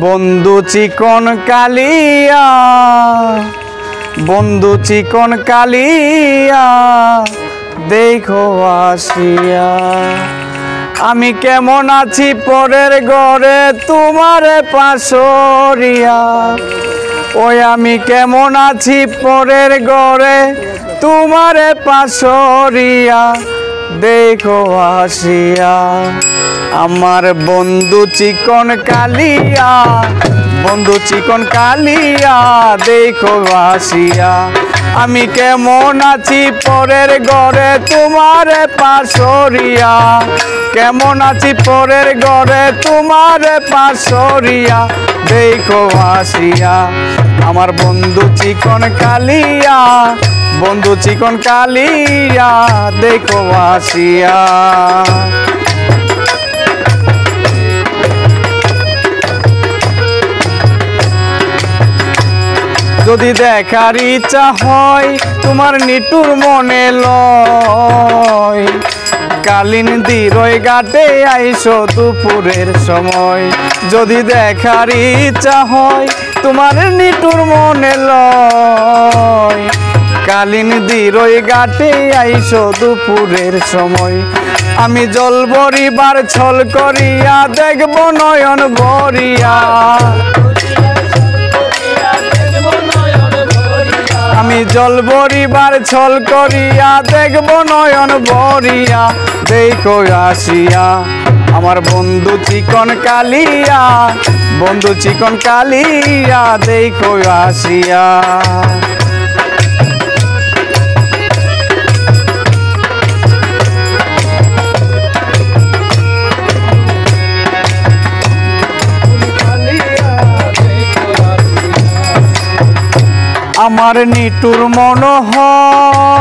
বন্ধু চিকন কালিয়া, বন্ধু চিকন কালিয়া, দেখো আসিয়া আমি কেমন আছি পরের ঘরে তোমারে পাশরিয়া। ওই আমি কেমন আছি পরের ঘরে তোমারে পাশরিয়া, দেখো আসিয়া আমার বন্ধু চিকন কালিয়া, বন্ধু চিকন কালিয়া, দেখো আসিয়া আমি কেমন আছি পরের ঘরে তোমারে পাশরিয়া। কেমন আছি পরের ঘরে তোমারে পাশরিয়া, দেখো আসিয়া আমার বন্ধু চিকন কালিয়া, বন্ধু চিকন কালিয়া, দেখো আসিয়া। যদি দেখার ইচ্ছা হয় তোমার নিটুর মনে লয়, কালিন দিরই ঘাটে আইসো দুপুরের সময়। যদি দেখার ইচ্ছা হয় তোমার নিটুর মনে লয়, কালিন দিরই ঘাটে আইসো দুপুরের সময়। আমি জল ভরিবার ছল করিয়া দেখব নয়ন ভরিয়া, আমি জল ভরিবার ছল করিয়া দেখব নয়ন ভরিয়া, দেখো আসিয়া আমার বন্ধু চিকন কালিয়া, বন্ধু চিকন কালিয়া, দেখো আসিয়া। আমার নিটুর মনোহর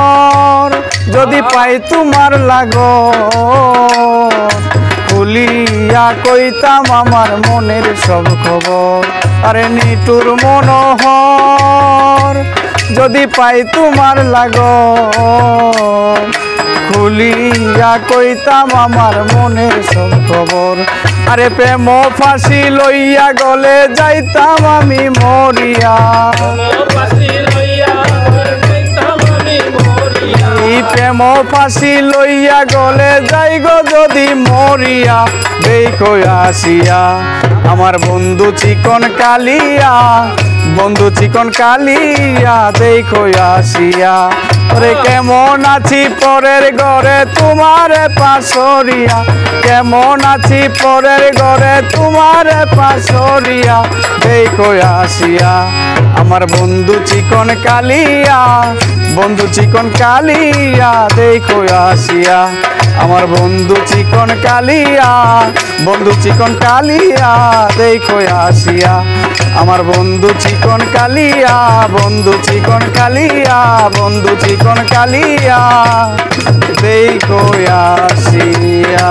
যদি পাই তোমার লাগর, খুলিয়া কইতাম আমার মনের সব খবর। আরে নিটুর মনোহর যদি পাই তোমার লাগর, খুলিয়া কইতাম আমার মনের সব খবর। আরে প্রেম ফাঁসি লইয়া গলে যাইতাম আমি মরিয়া, এই প্রেম ফাঁসি লইয়া গলে যাই গো যদি মরিয়া, দেখো আসিয়া আমার বন্ধু চিকন কালিয়া, বন্ধু চিকন কালিয়া, দেখো আসিয়া। রে কেমন আছি পরের ঘরে তোমারে পাশরিয়া, কেমন আছি পরের ঘরে তোমারে পাশরিয়া, দেখো আসিয়া আমার বন্ধু চিকন কালিয়া, বন্ধু চিকন কালিয়া, দেখো আসিয়া আমার বন্ধু চিকন কালিয়া, বন্ধু চিকন কালিয়া, দেখো আসিয়া আমার বন্ধু চিকন কালিয়া, বন্ধু চিকন কালিয়া, বন্ধু চিকন কালিয়া, দেখো আসিয়া।